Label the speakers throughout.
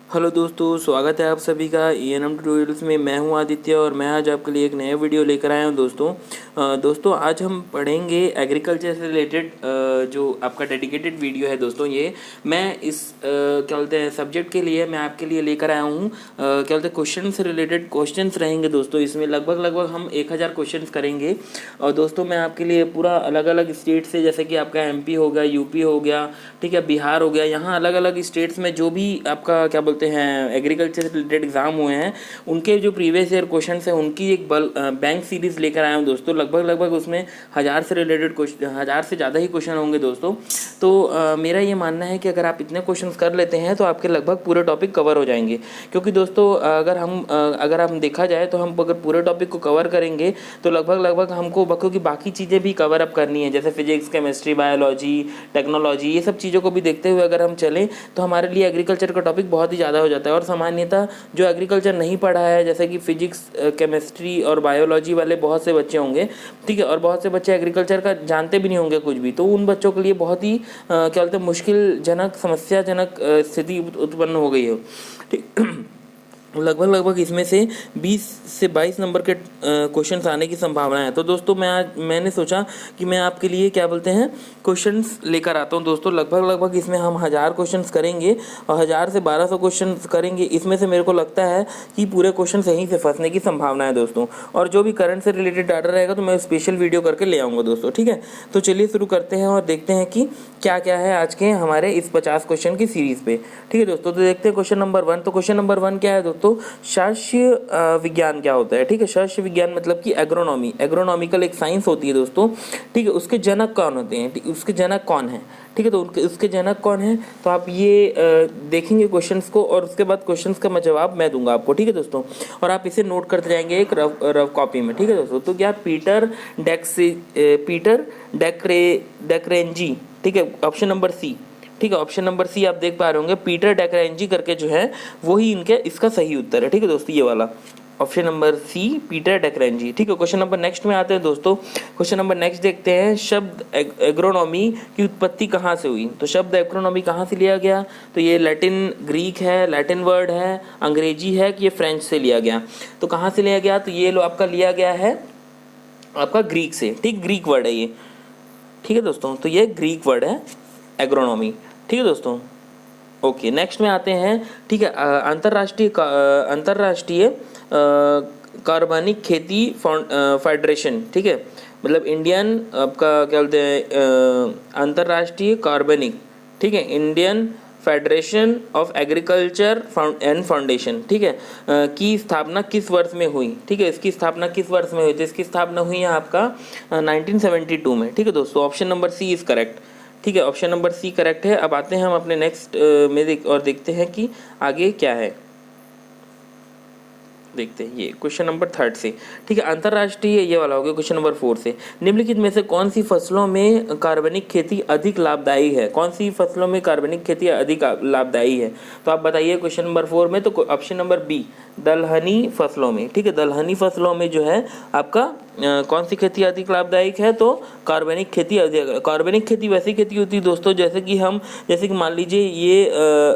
Speaker 1: Hello दोस्तों, स्वागत है आप सभी का ENM ट्यूटोरियल्स में। मैं हूं आदित्य और मैं आज आपके लिए एक नया वीडियो लेकर आया हूं दोस्तों आज हम पढ़ेंगे एग्रीकल्चर से रिलेटेड जो आपका डेडिकेटेड वीडियो है दोस्तों। ये मैं इस क्या बोलते हैं सब्जेक्ट के लिए मैं आपके लिए लेकर आया हूं क्या बोलते हैं क्वेश्चन से रिलेटेड क्वेश्चंस रहेंगे दोस्तों। इसमें लगभग हम 1000 क्वेश्चंस करेंगे। और दोस्तों मैं आपके लिए पूरा अलग अलग स्टेट से, जैसे कि आपका MP हो गया, UP हो गया, ठीक है, बिहार हो गया, यहाँ अलग अलग स्टेट्स में जो भी आपका क्या बोलते हैं एग्रीकल्चर से रिलेटेड एग्जाम हुए हैं उनके जो प्रीवियस ईयर क्वेश्चन है उनकी एक बैंक सीरीज लेकर आया हूँ दोस्तों। लगभग उसमें 1000 से रिलेटेड क्वेश्चन, 1000 से ज़्यादा ही क्वेश्चन होंगे दोस्तों। तो मेरा ये मानना है कि अगर आप इतने क्वेश्चन कर लेते हैं तो आपके लगभग पूरे टॉपिक कवर हो जाएंगे। क्योंकि दोस्तों अगर हम देखा जाए तो हम अगर पूरे टॉपिक को कवर करेंगे तो लगभग हमको क्योंकि बाकी चीज़ें भी कवर अप करनी है, जैसे फिजिक्स, केमिस्ट्री, बायोलॉजी, टेक्नोलॉजी, ये सब चीज़ों को भी देखते हुए अगर हम चलें तो हमारे लिए एग्रीकल्चर का टॉपिक बहुत ही ज़्यादा हो जाता है। और सामान्यतः जो एग्रीकल्चर नहीं पढ़ा है, जैसे कि फिजिक्स, केमिस्ट्री और बायोलॉजी वाले बहुत से बच्चे होंगे, ठीक है, और बहुत से बच्चे एग्रीकल्चर का जानते भी नहीं होंगे कुछ भी, तो उन बच्चों के लिए बहुत ही क्या बोलते हैं मुश्किलजनक, समस्याजनक स्थिति उत्पन्न हो गई है, ठीक। लगभग इसमें से 20 से 22 नंबर के क्वेश्चंस आने की संभावना है। तो दोस्तों मैंने सोचा कि मैं आपके लिए क्या बोलते हैं क्वेश्चंस लेकर आता हूं दोस्तों। लगभग इसमें हम 1000 क्वेश्चंस करेंगे और 1000 से 1200 क्वेश्चंस करेंगे। इसमें से मेरे को लगता है कि पूरे क्वेश्चन यहीं से फंसने की संभावना है दोस्तों। और जो भी करंट से रिलेटेड डाटा रहेगा तो मैं स्पेशल वीडियो करके ले आऊँगा दोस्तों, ठीक है। तो चलिए शुरू करते हैं और देखते हैं कि क्या क्या है आज के हमारे इस 50 क्वेश्चन की सीरीज पे, ठीक है दोस्तों। तो देखते हैं क्वेश्चन नंबर 1। तो क्वेश्चन नंबर 1 क्या है दोस्तों, शस्य विज्ञान क्या होता है, ठीक है। शस्य विज्ञान मतलब कि एग्रोनॉमी, एग्रोनॉमिकल एक साइंस होती है दोस्तों, ठीक है। उसके जनक कौन होते हैं, उसके जनक कौन है, ठीक है। तो उसके जनक कौन है, तो आप ये देखेंगे क्वेश्चंस को और उसके बाद क्वेश्चंस का मैं जवाब मैं दूंगा आपको, ठीक है दोस्तों। और आप इसे नोट करते जाएंगे एक रफ कॉपी में, ठीक है दोस्तों। तो क्या पीटर डेक्रेंजी, ठीक है, ऑप्शन नंबर सी, ठीक है। ऑप्शन नंबर सी आप देख पा रहे होंगे, पीटर डेक्रेंजी करके जो है वही इसका सही उत्तर है, ठीक है दोस्तों, ये वाला ऑप्शन नंबर सी, पीटर डेक्रेंजी, ठीक है। क्वेश्चन नंबर नेक्स्ट में आते हैं दोस्तों। क्वेश्चन नंबर नेक्स्ट देखते हैं, शब्द एग्रोनॉमी की उत्पत्ति कहाँ से हुई। तो शब्द एग्रोनॉमी कहाँ से लिया गया, तो ये लैटिन ग्रीक है, लैटिन वर्ड है, अंग्रेजी है कि ये फ्रेंच से लिया गया। तो कहाँ से लिया गया, तो ये लो आपका लिया गया है आपका ग्रीक से, ठीक, ग्रीक वर्ड है ये, ठीक है दोस्तों। तो ये ग्रीक वर्ड है एग्रोनॉमी, ठीक है दोस्तों। ओके, नेक्स्ट में आते हैं, ठीक है। अंतर्राष्ट्रीय कार्बनिक खेती फेडरेशन, ठीक है, मतलब इंडियन आपका क्या बोलते हैं अंतर्राष्ट्रीय कार्बनिक, ठीक है, Indian federation of agriculture and foundation, ठीक है, की स्थापना किस वर्ष में हुई, ठीक है। इसकी स्थापना किस वर्ष में हुई, तो इसकी स्थापना हुई है आपका 1972 में, ठीक है दोस्तों। Option number C is correct, ठीक है, ऑप्शन नंबर सी करेक्ट है। अब आते हैं हम अपने नेक्स्ट में देखते हैं कि आगे क्या है। देखते हैं ये क्वेश्चन नंबर 3 से, ठीक है। अंतर्राष्ट्रीय ये वाला हो गया क्वेश्चन नंबर 4 से, निम्नलिखित में से कौन सी फसलों में कार्बनिक खेती अधिक लाभदायी है, कौन सी फसलों में कार्बनिक खेती अधिक लाभदायी है, तो आप बताइए क्वेश्चन नंबर 4 में। तो ऑप्शन नंबर बी, दलहनी फसलों में, ठीक है, दलहनी फसलों में जो है आपका कौन सी खेती अधिक लाभदायक है, तो कार्बनिक खेती अधिक। कार्बनिक खेती वैसी खेती होती है दोस्तों जैसे कि मान लीजिए ये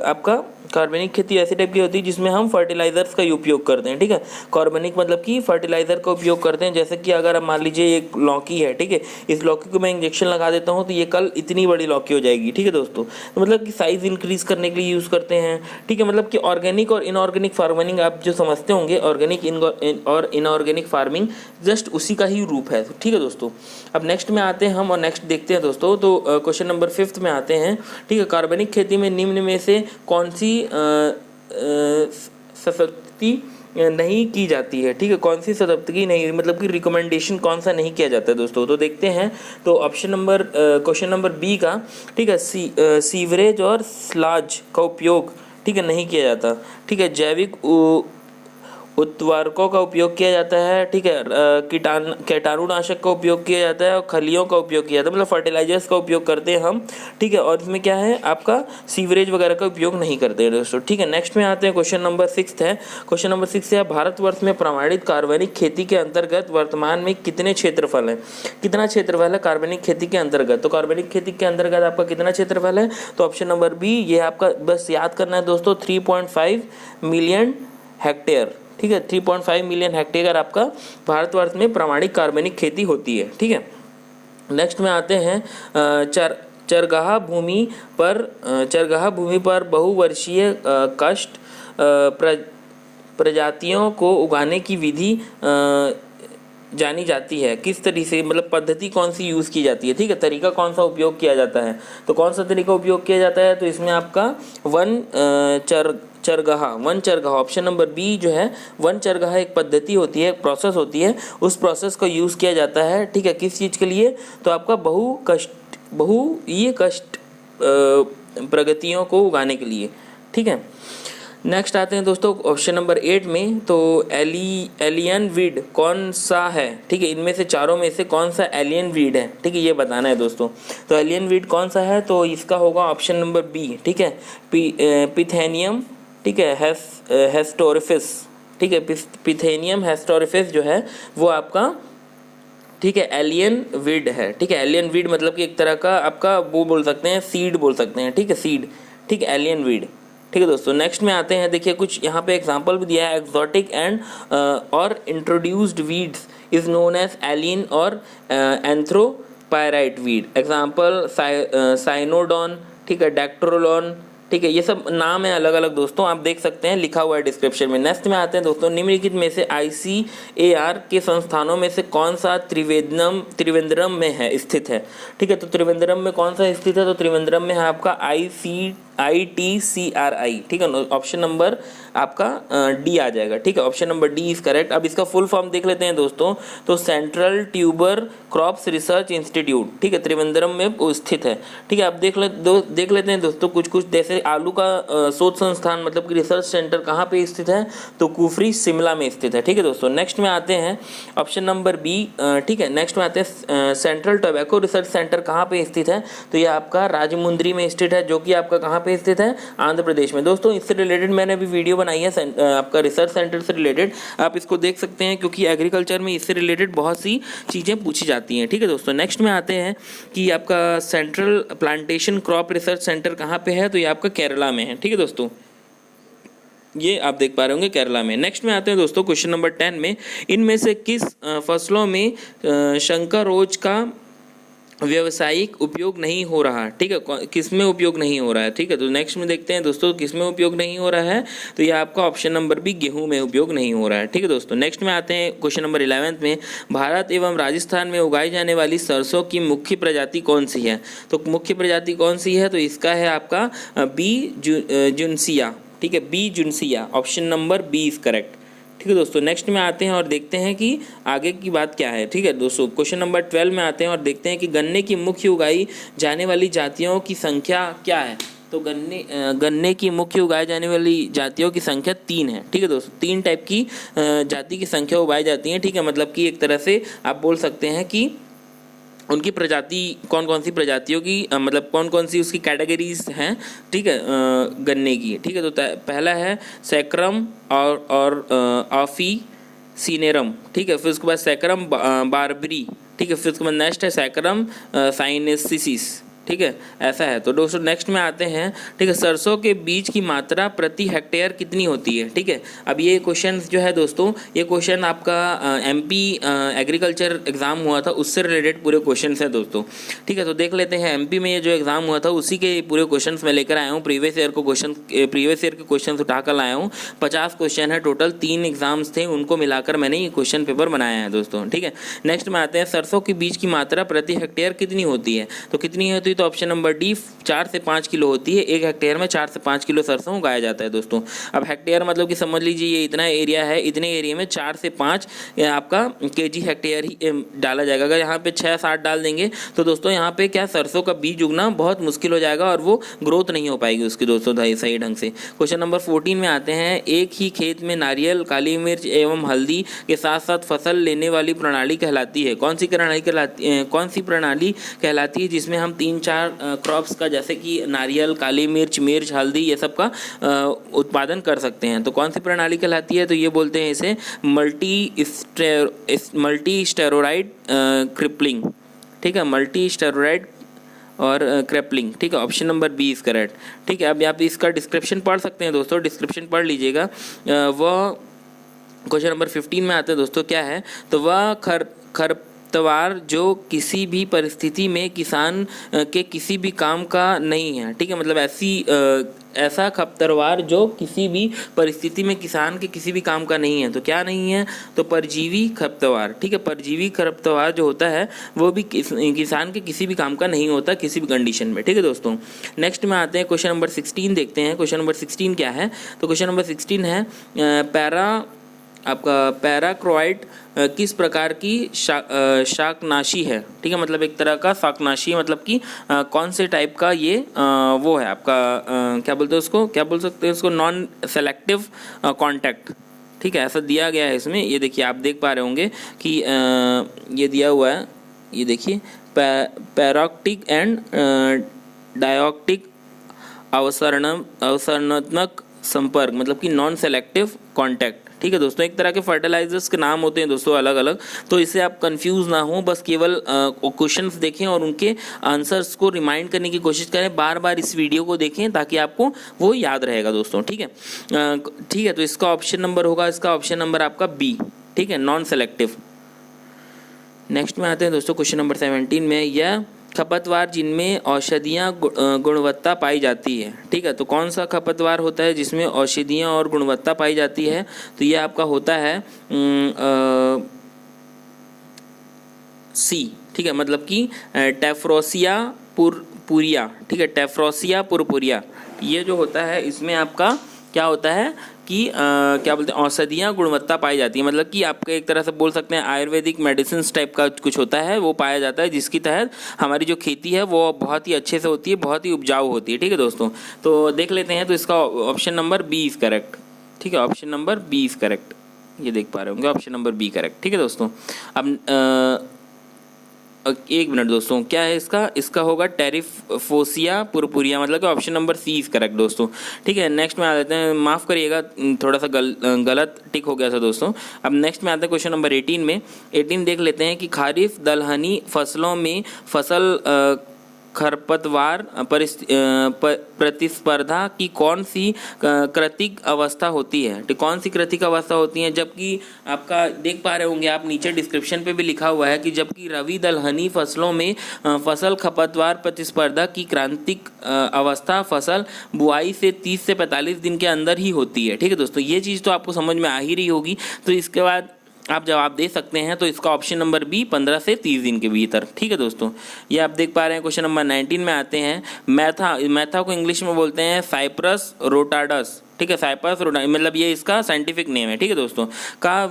Speaker 1: आपका कार्बनिक खेती ऐसी टाइप की होती है जिसमें हम फर्टिलाइजर्स का उपयोग करते हैं, ठीक है। कार्बनिक मतलब कि फर्टिलाइजर का उपयोग करते हैं, जैसे कि अगर आप मान लीजिए एक लौकी है, ठीक है, इस लौकी को मैं इंजेक्शन लगा देता हूँ तो ये कल इतनी बड़ी लौकी हो जाएगी, ठीक है दोस्तों। तो मतलब कि साइज इंक्रीज करने के लिए यूज़ करते हैं, ठीक है। मतलब कि ऑर्गेनिक और इनऑर्गेनिक फार्मिंग आप जो समझते होंगे, ऑर्गेनिक और इनऑर्गेनिक फार्मिंग जस्ट उसी का ही रूप है, ठीक है दोस्तों। अब नेक्स्ट में आते हैं हम और नेक्स्ट देखते हैं दोस्तों। तो क्वेश्चन नंबर 5 में आते हैं, ठीक है। कार्बनिक खेती में निम्न में से कौन सी सशक्ति नहीं की जाती है, ठीक है, कौन सी सशक्ति नहीं, मतलब कि रिकमेंडेशन कौन सा नहीं किया जाता है दोस्तों। तो देखते हैं, तो option number question number B का, ठीक है, सीवरेज और स्लाज का उपयोग, ठीक है, नहीं किया जाता, ठीक है। जैविक उत्तवारकों का उपयोग किया जाता है, ठीक है, कीटाणुनाशक का उपयोग किया जाता है और खलियों का उपयोग किया जाता है, मतलब फर्टिलाइजर्स का उपयोग करते हैं हम, ठीक है। और इसमें क्या है आपका सीवरेज वगैरह का उपयोग नहीं करते हैं दोस्तों, ठीक है। नेक्स्ट में आते हैं, क्वेश्चन नंबर 6 है। क्वेश्चन नंबर 6 है, भारतवर्ष में प्रमाणित कार्बनिक खेती के अंतर्गत वर्तमान में कितने क्षेत्रफल है, कितना क्षेत्रफल है कार्बनिक खेती के अंतर्गत। तो कार्बनिक खेती के अंतर्गत आपका कितना क्षेत्रफल है, तो ऑप्शन नंबर बी, ये आपका बस याद करना है दोस्तों, 3.5 मिलियन हेक्टेयर, ठीक है। 3.5 मिलियन हेक्टेयर आपका भारतवर्ष में प्रमाणिक कार्बनिक खेती होती है, ठीक है। नेक्स्ट में आते हैं चरगाह भूमि पर बहुवर्षीय काष्ठ प्रजातियों को उगाने की विधि जानी जाती है, किस तरीके से, मतलब पद्धति कौन सी यूज़ की जाती है, ठीक है, तरीका कौन सा उपयोग किया जाता है। तो कौन सा तरीका उपयोग किया जाता है, तो इसमें आपका वन चरगाह ऑप्शन नंबर बी जो है, वन चरगाह एक पद्धति होती है, एक प्रोसेस होती है, उस प्रोसेस को यूज़ किया जाता है, ठीक है। किस चीज़ के लिए, तो आपका कष्ट प्रगतियों को उगाने के लिए, ठीक है। नेक्स्ट आते हैं दोस्तों ऑप्शन नंबर 8 में, तो एलियन वीड कौन सा है, ठीक है, इनमें से चारों में से कौन सा एलियन वीड है, ठीक है, ये बताना है दोस्तों। तो एलियन वीड कौन सा है, तो इसका होगा ऑप्शन नंबर बी, ठीक है, पिथेनियम, ठीक है, हेस्टोरिफिस, ठीक है, पिथेनियम हेस्टोरिफिस जो है वो आपका, ठीक है, एलियन वीड है, ठीक है। एलियन वीड मतलब कि एक तरह का आपका वो बोल सकते हैं, सीड बोल सकते हैं, ठीक है, सीड, ठीक है, एलियन वीड, ठीक है दोस्तों। नेक्स्ट में आते हैं, देखिए कुछ यहाँ पे एग्जांपल भी दिया है, एक्सोटिक एंड और introduced weeds is known as alien और एंथ्रोपायराइट वीड, एग्जांपल साइनोडॉन, ठीक है, डैक्ट्रोलॉन, ठीक है, ये सब नाम है अलग अलग दोस्तों, आप देख सकते हैं, लिखा हुआ है डिस्क्रिप्शन में। नेक्स्ट में आते हैं दोस्तों, निम्नलिखित में से ICAR के संस्थानों में से कौन सा त्रिवेंद्रम में है स्थित है, ठीक है। तो त्रिवेंद्रम में कौन सा स्थित है, तो त्रिवेंद्रम में है आपका ITCRI, ठीक है, ऑप्शन नंबर आपका डी आ जाएगा, ठीक है, option number D is correct. अब इसका फुल फॉर्म देख लेते हैं दोस्तों, तो central tuber crops research institute, ठीक है, त्रिवेंद्रम में वो स्थित है, ठीक है। अब देख लेते हैं दोस्तों कुछ जैसे आलू का शोध संस्थान मतलब कि रिसर्च सेंटर कहाँ पे स्थित है, तो कुफरी शिमला में स्थित है, ठीक है दोस्तों। नेक्स्ट में आते हैं ऑप्शन नंबर बी, ठीक है, नेक्स्ट में आते हैं सेंट्रल टोबैको रिसर्च सेंटर कहाँ पे स्थित है, तो ये आपका राजमुंद्री में स्थित है, जो कि आपका कहाँ पे स्थित है, आंध्र प्रदेश में। दोस्तों इससे रिलेटेड मैंने अभी वीडियो बनाई है आपका रिसर्च सेंटर से रिलेटेड, आप इसको देख सकते हैं, क्योंकि एग्रीकल्चर में इससे रिलेटेड बहुत सी चीज़ें पूछी जाती हैं, ठीक है दोस्तों। नेक्स्ट में आते हैं कि आपका central plantation crop research centre कहाँ पे है, तो ये आपका केरला में है, ठीक है दोस्तों, ये आप देख पा रहे होंगे केरला में। नेक्स्ट में आते हैं दोस्तों क्वेश्चन नंबर 10 में, इनमें से किस फसलों में शंकर रोज का व्यवसायिक उपयोग नहीं हो रहा, ठीक है, किस में उपयोग नहीं हो रहा है, ठीक है। तो नेक्स्ट में देखते हैं दोस्तों किस में उपयोग नहीं हो रहा है, तो ये आपका ऑप्शन नंबर बी, गेहूं में उपयोग नहीं हो रहा है, ठीक है दोस्तों। नेक्स्ट में आते हैं क्वेश्चन नंबर 11 में, भारत एवं राजस्थान में उगाई जाने वाली सरसों की मुख्य प्रजाति कौन सी है, तो मुख्य प्रजाति कौन सी है, तो इसका है आपका बी जुनसिया, ठीक है, बी जुनसिया, option number B is correct, ठीक है दोस्तों। नेक्स्ट में आते हैं और देखते हैं कि आगे की बात क्या है, ठीक है दोस्तों। क्वेश्चन नंबर 12 में आते हैं और देखते हैं कि गन्ने की मुख्य उगाई जाने वाली जातियों की संख्या क्या है, तो गन्ने की मुख्य उगाई जाने वाली जातियों की संख्या 3 है, ठीक है दोस्तों। 3 टाइप की जाति की संख्या उगाई जाती है, ठीक है, मतलब कि एक तरह से आप बोल सकते हैं कि उनकी प्रजाति कौन कौन सी प्रजातियों की मतलब कौन कौन सी उसकी कैटेगरीज हैं, ठीक है, गन्ने की, ठीक है। तो पहला है सैक्रम और ऑफी सीनेरम, ठीक है, फिर उसके बाद सैक्रम बारबरी, ठीक है, फिर उसके बाद नेक्स्ट है सैक्रम साइनेसिस, ठीक है, ऐसा है। तो दोस्तों नेक्स्ट में आते हैं, ठीक है, सरसों के बीज की मात्रा प्रति हेक्टेयर कितनी होती है, ठीक है। अब ये क्वेश्चन जो है दोस्तों, ये क्वेश्चन आपका MP एग्रीकल्चर एग्जाम हुआ था उससे रिलेटेड पूरे क्वेश्चन हैं दोस्तों, ठीक है। तो देख लेते हैं MP में ये जो एग्जाम हुआ था उसी के पूरे क्वेश्चन मैं लेकर आया हूँ, प्रीवियस ईयर के क्वेश्चन उठाकर लाया हूँ। 50 क्वेश्चन है टोटल, 3 एग्जाम्स थे, उनको मिलाकर मैंने ये क्वेश्चन पेपर बनाया है दोस्तों, ठीक है। नेक्स्ट में आते हैं, सरसों के बीज की मात्रा प्रति हेक्टेयर कितनी होती है, तो कितनी है, तो होती है तो ऑप्शन नंबर डी 4 से 5 किलो होती है। 1 हेक्टेयर में 4 से 5 किलो सरसों उगाया जाता है दोस्तों। अब हेक्टेयर मतलब कि समझ लीजिए ये इतना एरिया है, इतने एरिया में 4 से 5 आपका केजी हेक्टेयर ही डाला जाएगा। अगर यहाँ पे 6-7 डाल देंगे तो दोस्तों यहाँ पे क्या सरसों का बीज उगना बहुत मुश्किल हो जाएगा और वो ग्रोथ नहीं हो पाएगी उसकी दोस्तों सही ढंग से। क्वेश्चन नंबर 14 में आते हैं, एक ही खेत में नारियल, काली मिर्च एवं हल्दी के साथ साथ फसल लेने वाली प्रणाली कहलाती है। कौन सी प्रणाली कहलाती है जिसमें हम 3-4 क्रॉप्स का, जैसे कि नारियल, काली मिर्च, हल्दी, ये सब का उत्पादन कर सकते हैं। तो कौन सी प्रणाली कहलाती है? तो ये बोलते हैं इसे मल्टी स्टेरॉइड क्रिपलिंग। ठीक है, मल्टी स्टेरॉइड और क्रेपलिंग। ठीक है, option number B is correct. ठीक है, अब आप इसका डिस्क्रिप्शन पढ़ सकते हैं दोस्तों, डिस्क्रिप्शन पढ़ लीजिएगा। वह क्वेश्चन नंबर 15 में आते हैं दोस्तों, क्या है? तो वह खरपतवार जो किसी भी परिस्थिति में किसान के किसी भी काम का नहीं है। ठीक है, मतलब ऐसा खरपतवार जो किसी भी परिस्थिति में किसान के किसी भी काम का नहीं है। तो क्या नहीं है? तो परजीवी खरपतवार। ठीक है, परजीवी खरपतवार जो होता है वो भी किसान के किसी भी काम का नहीं होता किसी भी कंडीशन में। ठीक है दोस्तों, नेक्स्ट में आते हैं क्वेश्चन नंबर 16 देखते हैं। क्वेश्चन नंबर 16 क्या है? तो क्वेश्चन नंबर 16 है पैराक्रोइड किस प्रकार की शाकनाशी है। ठीक है, मतलब एक तरह का शाकनाशी है, मतलब कि कौन से टाइप का ये वो है आपका, क्या बोलते हैं उसको, क्या बोल सकते हैं उसको, नॉन सेलेक्टिव कॉन्टैक्ट। ठीक है, ऐसा दिया गया है इसमें। ये देखिए, आप देख पा रहे होंगे कि ये दिया हुआ है, ये देखिए, पैरोक्टिक एंड डायोक्टिक अवसरणात्मक संपर्क, मतलब कि नॉन सेलेक्टिव कॉन्टैक्ट। ठीक है दोस्तों, एक तरह के फर्टिलाइजर्स के नाम होते हैं दोस्तों अलग अलग, तो इससे आप कंफ्यूज ना हो, बस केवल क्वेश्चंस देखें और उनके आंसर्स को रिमाइंड करने की कोशिश करें। बार बार इस वीडियो को देखें ताकि आपको वो याद रहेगा दोस्तों। ठीक है, ठीक है, तो इसका ऑप्शन नंबर होगा, इसका ऑप्शन नंबर आपका बी। ठीक है, नॉन सेलेक्टिव। नेक्स्ट में आते हैं दोस्तों क्वेश्चन नंबर 17 में, यह खपतवार जिनमें औषधियाँ गुणवत्ता पाई जाती है। ठीक है, तो कौन सा खपतवार होता है जिसमें औषधियाँ और गुणवत्ता पाई जाती है? तो ये आपका होता है सी। ठीक है, मतलब कि टेफ्रोसिया पुरपुरिया। ठीक है, टेफ्रोसिया पुरपुरिया ये जो होता है, इसमें आपका क्या होता है कि क्या बोलते हैं, औषधियाँ गुणवत्ता पाई जाती है, मतलब कि आपके एक तरह से बोल सकते हैं आयुर्वेदिक मेडिसिन टाइप का कुछ होता है, वो पाया जाता है, जिसकी तहत हमारी जो खेती है वो बहुत ही अच्छे से होती है, बहुत ही उपजाऊ होती है। ठीक है दोस्तों, तो देख लेते हैं। तो इसका option number B is correct. ठीक है, option number B is correct, ये देख पा रहे होंगे, ऑप्शन नंबर बी करेक्ट। ठीक है दोस्तों, अब एक मिनट दोस्तों, क्या है इसका होगा टेरिफोसिया पुरपुरिया, मतलब कि option number C is correct दोस्तों। ठीक है, नेक्स्ट में आ जाते हैं, माफ़ करिएगा थोड़ा सा गलत टिक हो गया था दोस्तों। अब नेक्स्ट में आते हैं क्वेश्चन नंबर 18 में। 18 देख लेते हैं कि खरीफ दलहनी फसलों में फसल खरपतवार प्रतिस्पर्धा की कौन सी कृतिक अवस्था होती है? तो कौन सी कृतिक अवस्था होती है? जबकि आपका देख पा रहे होंगे आप, नीचे डिस्क्रिप्शन पे भी लिखा हुआ है कि जबकि रबी दलहनी फसलों में फसल खरपतवार प्रतिस्पर्धा की क्रांतिक अवस्था फसल बुआई से 30 से 45 दिन के अंदर ही होती है। ठीक है दोस्तों, ये चीज़ तो आपको समझ में आ ही रही होगी। तो इसके बाद आप जवाब दे सकते हैं, तो इसका ऑप्शन नंबर बी 15 से 30 दिन के भीतर। ठीक है दोस्तों, ये आप देख पा रहे हैं। क्वेश्चन नंबर 19 में आते हैं, मैथा को इंग्लिश में बोलते हैं साइप्रस रोटाडस। ठीक है, साइप्रस रोटाडस मतलब ये इसका साइंटिफिक नेम है। ठीक है दोस्तों, का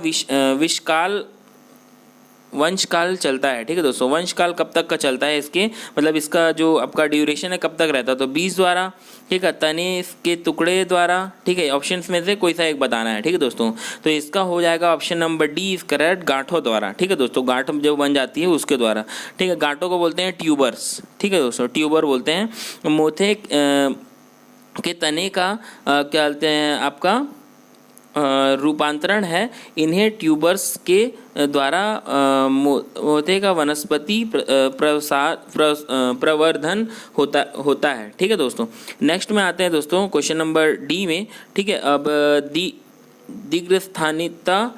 Speaker 1: वंशकाल चलता है। ठीक है दोस्तों, वंशकाल कब तक का चलता है इसके, मतलब इसका जो आपका ड्यूरेशन है कब तक रहता है? तो बीज द्वारा, ठीक है, तने के टुकड़े द्वारा। ठीक है, ऑप्शंस में से कोई सा एक बताना है। ठीक है दोस्तों, तो इसका हो जाएगा option number D is correct, गांठों द्वारा। ठीक है दोस्तों, गांठ जब बन जाती है उसके द्वारा। ठीक है, गांठों को बोलते हैं ट्यूबर्स। ठीक है दोस्तों, ट्यूबर बोलते हैं। मोथे के तने का क्या बोलते हैं आपका रूपांतरण है, इन्हें ट्यूबर्स के द्वारा मोथे का वनस्पति प्रवर्धन होता है। ठीक है दोस्तों, नेक्स्ट में आते हैं दोस्तों क्वेश्चन नंबर डी में। ठीक है, अब दीर्घस्थानिकता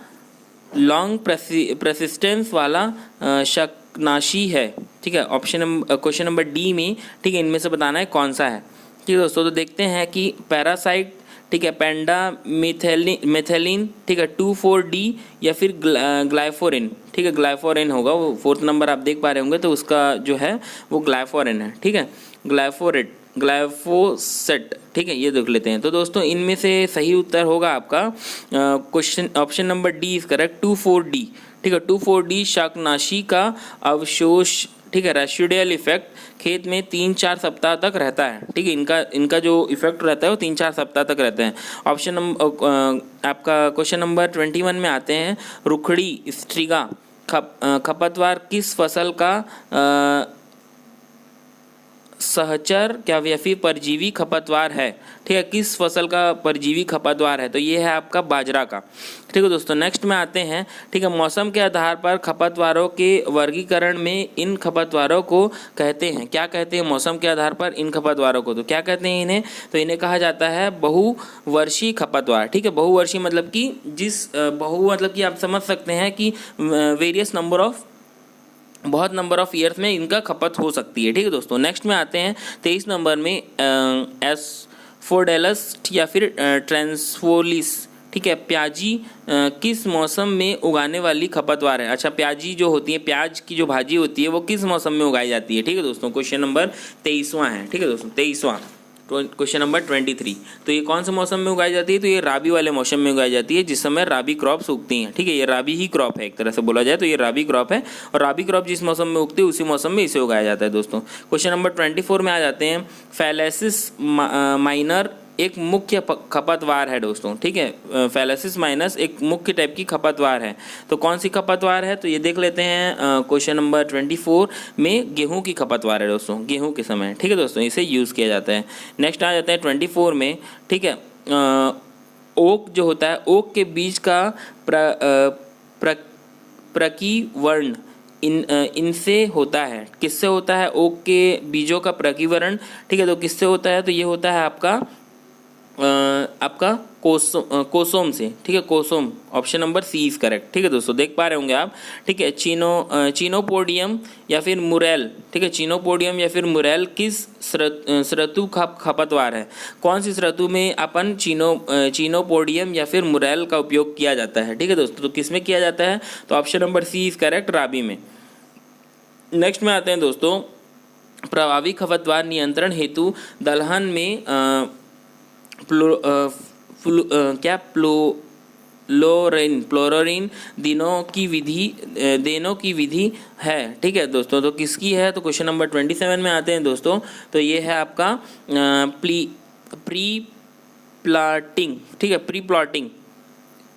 Speaker 1: लॉन्ग प्रेसिस्टेंस वाला शाकनाशी है। ठीक है, क्वेश्चन नंबर डी में। ठीक है, इनमें से बताना है कौन सा है। ठीक है दोस्तों, तो देखते हैं कि पैरासाइट, ठीक है, पेंडा मिथेलिन, ठीक है, 2,4-D या फिर ग्लाइफोरिन, ठीक है, ग्लाइफोरिन होगा वो, 4th नंबर आप देख पा रहे होंगे, तो उसका जो है वो ग्लाइफोरिन है, ठीक है, ग्लाइफोसेट, ठीक है, ये देख लेते हैं। तो दोस्तों इनमें से सही उत्तर होगा आपका question option number D is correct, 2,4-D, ठीक है, 2,4-D शाकनाशी का अवशोष, ठीक है, रेसिडुअल इफेक्ट खेत में 3-4 सप्ताह तक रहता है, ठीक है, इनका जो इफेक्ट रहता है वो 3-4 सप्ताह तक रहते हैं। ऑप्शन नंबर आपका क्वेश्चन नंबर 21 में आते हैं, रुखड़ी स्ट्रिगा खपतवार किस फसल का सहचर क्या या फिर परजीवी खपतवार है, ठीक है, किस फसल का परजीवी खपतवार है, तो ये है आपका बाजरा का, ठीक है दोस्तों। नेक्स्ट में आते हैं, ठीक है, मौसम के आधार पर खपतवारों के वर्गीकरण में इन खपतवारों को कहते हैं, क्या कहते हैं, मौसम के आधार पर इन खपतवारों को तो क्या कहते हैं इन्हें, तो इन्हें कहा जाता है बहुवर्षीय खपतवार, ठीक है, बहुवर्षीय मतलब कि बहु मतलब कि आप समझ सकते हैं कि वेरियस नंबर ऑफ बहुत नंबर ऑफ ईयर्स में इनका खपत हो सकती है, ठीक है दोस्तों। नेक्स्ट में आते हैं 23 नंबर में एस्फोडेलस या फिर ट्रांसफोलिस, ठीक है, प्याजी किस मौसम में उगाने वाली खपतवार है। अच्छा, प्याजी जो होती है, प्याज की जो भाजी होती है वो किस मौसम में उगाई जाती है, ठीक है दोस्तों। क्वेश्चन नंबर 23वां है, ठीक है दोस्तों, 23वां क्वेश्चन नंबर 23। तो ये कौन से मौसम में उगाई जाती है, तो ये राबी वाले मौसम में उगाई जाती है, जिस समय राबी क्रॉप्स उगती हैं, ठीक है, ये राबी ही क्रॉप है एक तरह से बोला जाए तो ये राबी क्रॉप है, और राबी क्रॉप जिस मौसम में उगती है उसी मौसम में इसे उगाया जाता है दोस्तों। क्वेश्चन नंबर 24 में आ जाते हैं, फैलेसिस माइनर एक मुख्य खपतवार है दोस्तों, ठीक है, फैलेसिस माइनस एक मुख्य टाइप की खपतवार है, तो कौन सी खपतवार है, तो ये देख लेते हैं क्वेश्चन नंबर 24 में गेहूं की खपतवार है दोस्तों, गेहूं के समय, ठीक है दोस्तों, इसे यूज़ किया जाता है। नेक्स्ट आ जाता है 24 में, ठीक है, ओक जो होता है, ओक के बीज का प्रकीवर्ण इनसे होता है, किससे होता है, ओक के बीजों का प्रकीवरण, ठीक है, तो किससे होता है, तो ये होता है आपका कोसोम से, ठीक है, कोसोम, option number C is correct, ठीक है दोस्तों, देख पा रहे होंगे आप, ठीक है, चीनोपोडियम या फिर मुरेल, ठीक है, चीनोपोडियम या फिर मुरेल किस ऋतु खपतवार है, कौन सी ऋतु में अपन चीनोपोडियम या फिर मुरेल का उपयोग किया जाता है, ठीक है दोस्तों, तो किस में किया जाता है, तो option number C is correct, rabi में। नेक्स्ट में आते हैं दोस्तों, प्रभावी खपतवार नियंत्रण हेतु दलहन में फ्लोरीन देनों की विधि है, ठीक है दोस्तों, तो किसकी है, तो क्वेश्चन नंबर 27 में आते हैं दोस्तों, तो ये है आपका प्री प्लाटिंग, ठीक है,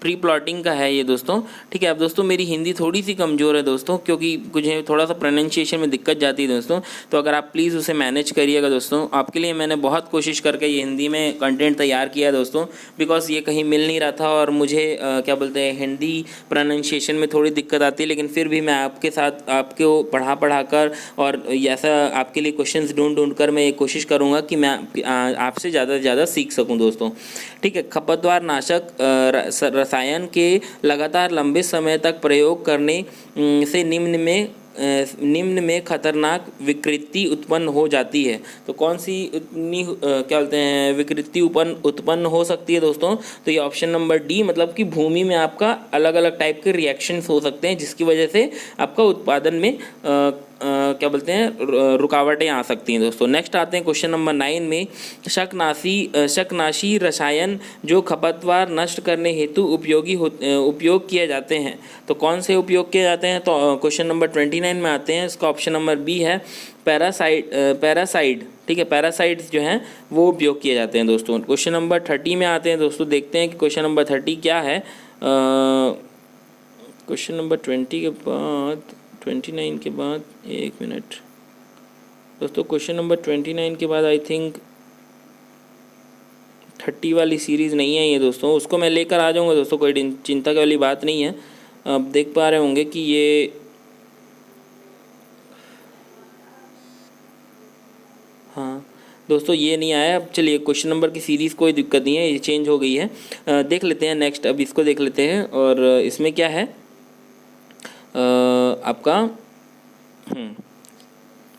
Speaker 1: प्री प्लॉटिंग का है ये दोस्तों, ठीक है। अब दोस्तों मेरी हिंदी थोड़ी सी कमज़ोर है दोस्तों, क्योंकि मुझे थोड़ा सा प्रोनाउंसिएशन में दिक्कत जाती है दोस्तों, तो अगर आप प्लीज़ उसे मैनेज करिएगा दोस्तों। आपके लिए मैंने बहुत कोशिश करके ये हिंदी में कंटेंट तैयार किया दोस्तों, बिकॉज ये कहीं मिल नहीं रहा था और मुझे क्या बोलते हैं, हिंदी प्रोनाउंसिएशन में थोड़ी दिक्कत आती है, लेकिन फिर भी मैं आपके साथ आपको पढ़ा कर और ऐसा आपके लिए क्वेश्चन ढूंढ कर मैं ये कोशिश करूँगा कि मैं आपसे ज़्यादा से ज़्यादा सीख सकूँ दोस्तों, ठीक है। खपतवार नाशक रसायन के लगातार लंबे समय तक प्रयोग करने से निम्न में खतरनाक विकृति उत्पन्न हो जाती है, तो कौन सी क्या बोलते हैं विकृति उत्पन्न हो सकती है दोस्तों, तो ये ऑप्शन नंबर डी, मतलब कि भूमि में आपका अलग अलग टाइप के रिएक्शंस हो सकते हैं, जिसकी वजह से आपका उत्पादन में क्या बोलते हैं रुकावटें आ सकती हैं दोस्तों। नेक्स्ट आते हैं क्वेश्चन नंबर 9 में, शकनाशी रसायन जो खपतवार नष्ट करने हेतु उपयोग किए जाते हैं, तो कौन से उपयोग किए जाते हैं, तो क्वेश्चन नंबर 29 में आते हैं, इसका ऑप्शन नंबर बी है पैरासाइड, ठीक है, पैरासाइड्स जो हैं वो उपयोग किए जाते हैं दोस्तों। क्वेश्चन नंबर 30 में आते हैं दोस्तों, देखते हैं कि क्वेश्चन नंबर 30 क्या है। क्वेश्चन नंबर 20 के बाद 29 के बाद एक मिनट दोस्तों, क्वेश्चन नंबर 29 के बाद आई थिंक 30 वाली सीरीज़ नहीं है ये दोस्तों, उसको मैं लेकर आ जाऊँगा दोस्तों, कोई चिंता की वाली बात नहीं है। अब देख पा रहे होंगे कि ये हाँ दोस्तों ये नहीं आया। अब चलिए क्वेश्चन नंबर की सीरीज़ कोई दिक्कत नहीं है, ये चेंज हो गई है। देख लेते हैं नेक्स्ट, अब इसको देख लेते हैं, और इसमें क्या है आपका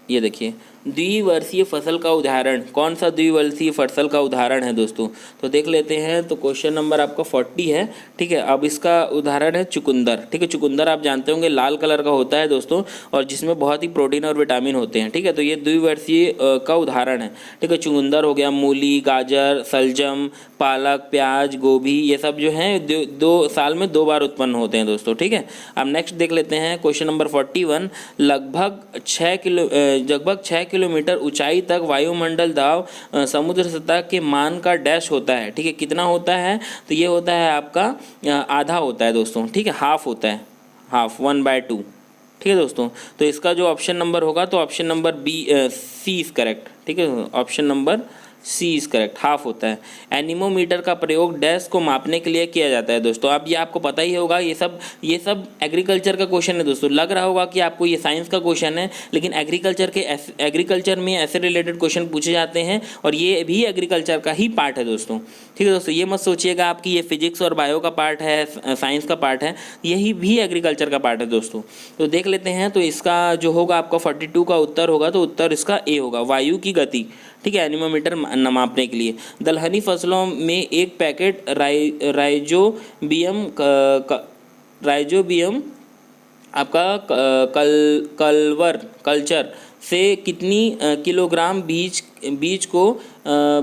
Speaker 1: ये देखिए द्विवर्षीय फसल का उदाहरण, कौन सा द्विवर्षीय फसल का उदाहरण है दोस्तों? तो देख लेते हैं। तो क्वेश्चन नंबर आपका 40 है, ठीक है। अब इसका उदाहरण है चुकंदर, ठीक है। चुकंदर आप जानते होंगे लाल कलर का होता है दोस्तों, और जिसमें बहुत ही प्रोटीन और विटामिन होते हैं, ठीक है। तो ये द्विवर्षीय का उदाहरण है, ठीक है। चुकंदर हो गया, मूली, गाजर, सलजम, पालक, प्याज, गोभी, ये सब जो हैं दो साल में 2 बार उत्पन्न होते हैं दोस्तों, ठीक है। अब नेक्स्ट देख लेते हैं क्वेश्चन नंबर 41। लगभग 6 किलोमीटर ऊंचाई तक वायुमंडल दाब समुद्र सतह के मान का डैश होता है, ठीक है। कितना होता है? तो ये होता है आपका आधा होता है दोस्तों, ठीक है। हाफ होता है, हाफ 1/2, ठीक है दोस्तों। तो इसका जो ऑप्शन नंबर होगा, तो option number C is correct, ठीक है। Option number C is correct, half होता है। एनीमोमीटर का प्रयोग डैश को मापने के लिए किया जाता है दोस्तों। अब ये आपको पता ही होगा, ये सब एग्रीकल्चर का क्वेश्चन है दोस्तों। लग रहा होगा कि आपको ये साइंस का क्वेश्चन है, लेकिन एग्रीकल्चर में ऐसे रिलेटेड क्वेश्चन पूछे जाते हैं, और ये भी एग्रीकल्चर का ही पार्ट है दोस्तों, ठीक है दोस्तों। ये मत सोचिएगा आपकी ये फिजिक्स और बायो का पार्ट है, साइंस का पार्ट है, यही भी एग्रीकल्चर का पार्ट है दोस्तों। तो देख लेते हैं। तो इसका जो होगा आपका 42 का उत्तर होगा, तो उत्तर इसका ए होगा, वायु की गति, ठीक है। एनीमोमीटर मापने के लिए। दलहनी फसलों में एक पैकेट राइजोबियम आपका कल्चर से कितनी किलोग्राम बीज को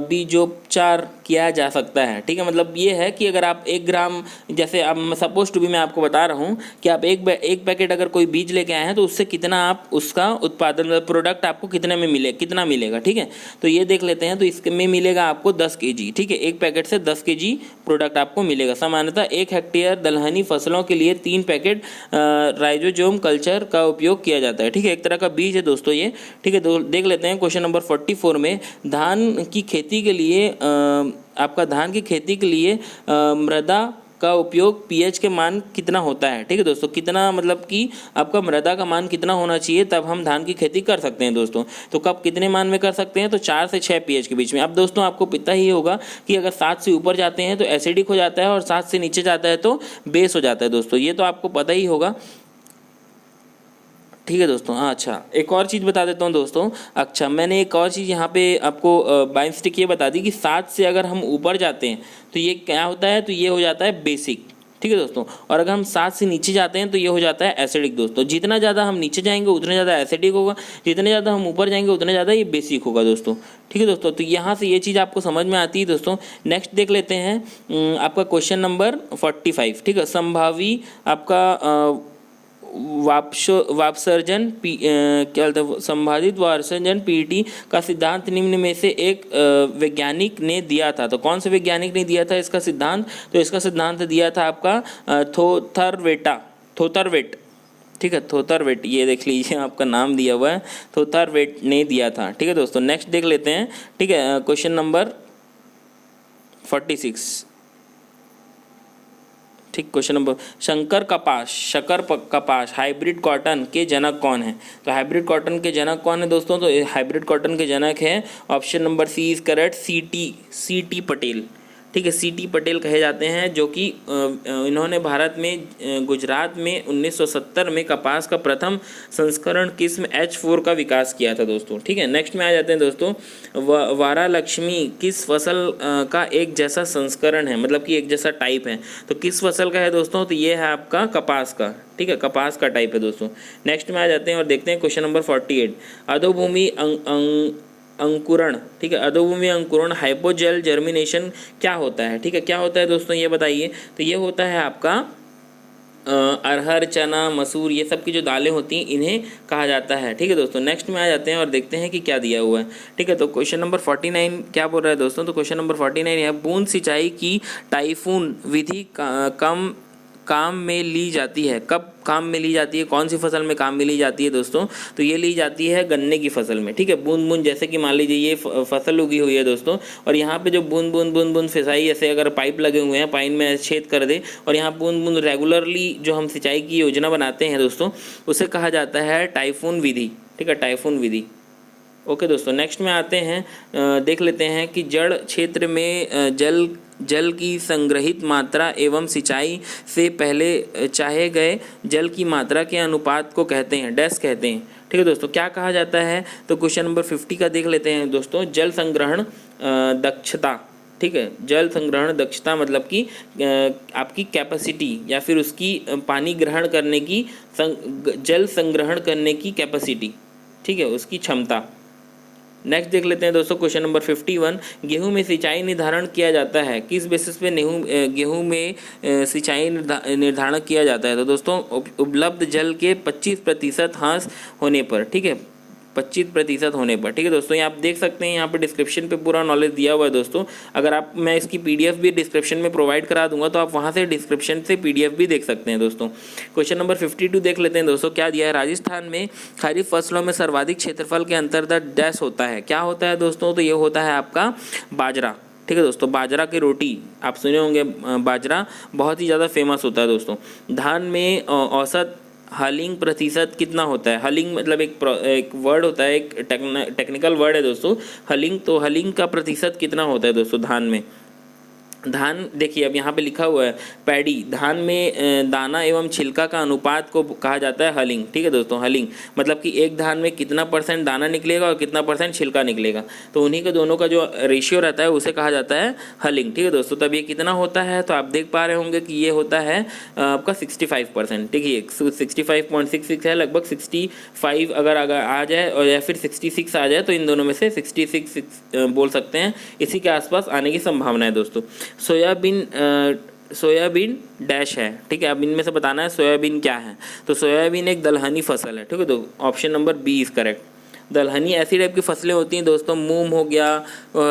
Speaker 1: बीजोपचार किया जा सकता है, ठीक है। मतलब ये है कि अगर आप 1 ग्राम, जैसे अब सपोज टू बी मैं आपको बता रहा हूँ कि आप एक पैकेट अगर कोई बीज लेके आए हैं, तो उससे कितना आप उसका उत्पादन प्रोडक्ट आपको कितना मिलेगा, ठीक है। तो ये देख लेते हैं। तो इसमें मिलेगा आपको 10 kg, ठीक है। एक पैकेट से 10 kg प्रोडक्ट आपको मिलेगा। सामान्यतः 1 हेक्टेयर दलहनी फसलों के लिए 3 पैकेट राइजोबियम कल्चर का उपयोग किया जाता है, ठीक है। एक तरह का बीज है दोस्तों ये, ठीक है। तो देख लेते हैं क्वेश्चन नंबर 44 में। धान की खेती के लिए मृदा का उपयोग पीएच के मान कितना होता है, ठीक है दोस्तों। कितना मतलब कि आपका मृदा का मान कितना होना चाहिए, तब हम धान की खेती कर सकते हैं दोस्तों। तो कब कितने मान में कर सकते हैं? तो 4 से 6 pH के बीच में। अब दोस्तों आपको पता ही होगा कि अगर 7 से ऊपर जाते हैं तो एसिडिक हो जाता है, और 7 से नीचे जाता है तो बेस हो जाता है दोस्तों। ये तो आपको पता ही होगा, ठीक है दोस्तों। हाँ, अच्छा, एक और चीज़ बता देता हूँ दोस्तों। अच्छा, मैंने एक और चीज़ यहाँ पे आपको बाय मिस्टेक ये बता दी कि 7 से अगर हम ऊपर जाते हैं तो ये क्या होता है? तो ये हो जाता है बेसिक, ठीक है दोस्तों। और अगर हम 7 से नीचे जाते हैं तो ये हो जाता है एसिडिक दोस्तों। जितना ज़्यादा हम नीचे जाएंगे उतना ज़्यादा एसिडिक होगा, जितने ज़्यादा हम ऊपर जाएंगे उतना ज़्यादा ये बेसिक होगा दोस्तों, ठीक है दोस्तों। तो यहाँ से ये चीज़ आपको समझ में आती है दोस्तों। नेक्स्ट देख लेते हैं आपका क्वेश्चन नंबर 45, ठीक है। संभावी आपका वापसर्जन क्या बोलते हैं, संभावित वापसर्जन पीटी का सिद्धांत निम्न में से एक वैज्ञानिक ने दिया था। तो कौन से वैज्ञानिक ने दिया था इसका सिद्धांत? तो इसका सिद्धांत दिया था आपका थोथरवेट, ठीक है। थोथरवेट, ये देख लीजिए आपका नाम दिया हुआ है, थोथरवेट ने दिया था, ठीक है दोस्तों। नेक्स्ट देख लेते हैं, ठीक है। क्वेश्चन नंबर 46, ठीक। क्वेश्चन नंबर शंकर कपास हाइब्रिड कॉटन के जनक कौन है? तो हाइब्रिड कॉटन के जनक कौन है दोस्तों? तो हाइब्रिड कॉटन के जनक है option number C is correct, C T Patel, ठीक है। सी.टी. पटेल कहे जाते हैं, जो कि इन्होंने भारत में गुजरात में 1970 में कपास का प्रथम संस्करण किस्म H4 का विकास किया था दोस्तों, ठीक है। नेक्स्ट में आ जाते हैं दोस्तों, वारालक्ष्मी किस फसल का एक जैसा संस्करण है, मतलब कि एक जैसा टाइप है। तो किस फसल का है दोस्तों? तो ये है आपका कपास का, ठीक है। कपास का टाइप है दोस्तों। नेक्स्ट में आ जाते हैं और देखते हैं क्वेश्चन नंबर 48, अधोभूमि अंकुरण, ठीक है। अधोभूमि अंकुरण हाइपोजेल जर्मिनेशन क्या होता है, ठीक है। क्या होता है दोस्तों, ये बताइए। तो ये होता है आपका अरहर, चना, मसूर, ये सब की जो दालें होती हैं इन्हें कहा जाता है, ठीक है दोस्तों। नेक्स्ट में आ जाते हैं और देखते हैं कि क्या दिया हुआ है, ठीक है। तो क्वेश्चन नंबर 49 क्या बोल रहा है दोस्तों? तो क्वेश्चन नंबर 49 है, बूंद सिंचाई की टाइफून विधि काम में ली जाती है। कब काम में ली जाती है? कौन सी फसल में काम में ली जाती है दोस्तों? तो ये ली जाती है गन्ने की फसल में, ठीक है। बूंद बूंद, जैसे कि मान लीजिए ये फसल उगी हुई है दोस्तों, और यहाँ पे जो बूंद बूंद सिंचाई, ऐसे अगर पाइप लगे हुए हैं, पाइप में छेद कर दे और यहाँ बूंद बूंद रेगुलरली जो हम सिंचाई की योजना बनाते हैं दोस्तों, उसे कहा जाता है टाइफून विधि, ठीक है। टाइफून विधि, ओके दोस्तों। नेक्स्ट में आते हैं, देख लेते हैं कि जड़ क्षेत्र में जल की संग्रहित मात्रा एवं सिंचाई से पहले चाहे गए जल की मात्रा के अनुपात को कहते हैं डैश कहते हैं, ठीक है दोस्तों, क्या कहा जाता है? तो क्वेश्चन नंबर 50 का देख लेते हैं दोस्तों। जल संग्रहण दक्षता, ठीक है, जल संग्रहण दक्षता मतलब कि आपकी कैपेसिटी या फिर उसकी पानी ग्रहण करने की जल संग्रहण करने की कैपेसिटी, ठीक है, उसकी क्षमता। नेक्स्ट देख लेते हैं दोस्तों क्वेश्चन नंबर 51। गेहूं में सिंचाई निर्धारण किया जाता है, किस बेसिस पे गेहूं में सिंचाई निर्धारण किया जाता है? तो दोस्तों उपलब्ध जल के 25% ह्रास होने पर, ठीक है, 25% होने पर, ठीक है दोस्तों। ये आप देख सकते हैं यहाँ पे डिस्क्रिप्शन पे पूरा नॉलेज दिया हुआ है दोस्तों। अगर आप, मैं इसकी PDF भी डिस्क्रिप्शन में प्रोवाइड करा दूंगा, तो आप वहाँ से डिस्क्रिप्शन से PDF भी देख सकते हैं दोस्तों। क्वेश्चन नंबर 52 देख लेते हैं दोस्तों। क्या दिया है? राजस्थान में खरीफ फसलों में सर्वाधिक क्षेत्रफल के अंतर्गत डैश होता है। क्या होता है दोस्तों? तो ये होता है आपका बाजरा, ठीक है दोस्तों। बाजरा की रोटी आप सुने होंगे, बाजरा बहुत ही ज़्यादा फेमस होता है दोस्तों। धान में औसत हलिंग प्रतिशत कितना होता है? हलिंग मतलब एक वर्ड होता है, एक टेक्निकल वर्ड है दोस्तों, हलिंग। तो हलिंग का प्रतिशत कितना होता है दोस्तों धान में? धान देखिए अब यहाँ पे लिखा हुआ है पैडी, धान में दाना एवं छिलका का अनुपात को कहा जाता है हलिंग, ठीक है दोस्तों। हलिंग मतलब कि एक धान में कितना % दाना निकलेगा और कितना % छिलका निकलेगा, तो उन्हीं के दोनों का जो रेशियो रहता है उसे कहा जाता है हलिंग, ठीक है दोस्तों। तब ये कितना होता है? तो आप देख पा रहे होंगे कि ये होता है आपका 65%, ठीक है, 65.66 है, लगभग 65 अगर आ जाए और या फिर 66 आ जाए तो इन दोनों में से 66 बोल सकते हैं, इसी के आसपास आने की संभावना है दोस्तों। सोयाबीन डैश है, ठीक है, अब इनमें से बताना है सोयाबीन क्या है। तो सोयाबीन एक दलहनी फसल है, ठीक है, तो option number B is correct. दलहनी ऐसी टाइप की फसलें होती हैं दोस्तों, मूंग हो गया,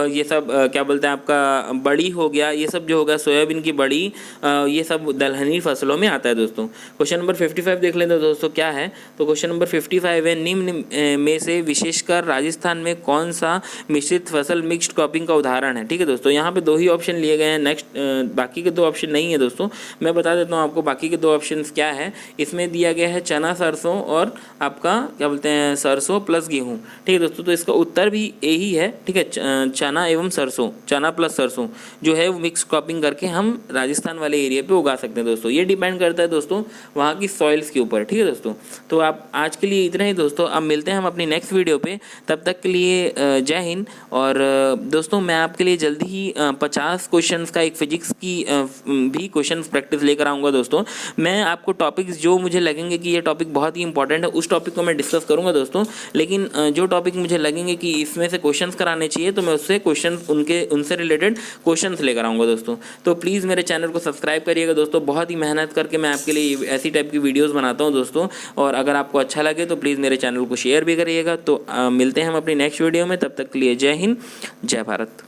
Speaker 1: ये सब क्या बोलते हैं आपका बड़ी हो गया, ये सब जो होगा सोयाबीन की बड़ी, ये सब दलहनी फसलों में आता है दोस्तों। क्वेश्चन नंबर 55 देख लेते हैं दोस्तों क्या है। तो क्वेश्चन नंबर 55 है, निम्न में से विशेषकर राजस्थान में कौन सा मिश्रित फसल मिक्स्ड क्रॉपिंग का उदाहरण है? ठीक है दोस्तों, यहाँ पे 2 ही ऑप्शन लिए गए हैं, नेक्स्ट बाकी के 2 ऑप्शन नहीं है दोस्तों। मैं बता देता हूँ आपको बाकी के 2 ऑप्शन क्या है। इसमें दिया गया है चना सरसों और आपका क्या बोलते हैं सरसों प्लस गेहूँ, ठीक है दोस्तों। तो इसका उत्तर भी यही है, ठीक है, चना एवं सरसों, चना प्लस सरसों जो है वो मिक्स क्रॉपिंग करके हम राजस्थान वाले एरिया पे उगा सकते हैं दोस्तों। ये डिपेंड करता है दोस्तों वहाँ की सॉइल्स के ऊपर, ठीक है दोस्तों। तो आप आज के लिए इतना ही दोस्तों, अब मिलते हैं हम अपनी नेक्स्ट वीडियो पे, तब तक के लिए जय हिंद। और दोस्तों मैं आपके लिए जल्दी ही 50 क्वेश्चन का एक फिजिक्स की भी क्वेश्चन प्रैक्टिस लेकर आऊँगा दोस्तों। मैं आपको टॉपिक्स जो मुझे लगेंगे कि ये टॉपिक बहुत ही इंपॉर्टेंट है उस टॉपिक को मैं डिस्कस करूँगा दोस्तों, लेकिन जो टॉपिक मुझे लगेंगे कि इसमें से क्वेश्चंस कराने चाहिए तो मैं उससे क्वेश्चंस उनसे रिलेटेड क्वेश्चंस लेकर आऊँगा दोस्तों। तो प्लीज़ मेरे चैनल को सब्सक्राइब करिएगा दोस्तों, बहुत ही मेहनत करके मैं आपके लिए ऐसी टाइप की वीडियोस बनाता हूँ दोस्तों। और अगर आपको अच्छा लगे तो प्लीज़ मेरे चैनल को शेयर भी करिएगा। तो मिलते हैं हम अपनी नेक्स्ट वीडियो में, तब तक के लिए जय हिंद, जय भारत।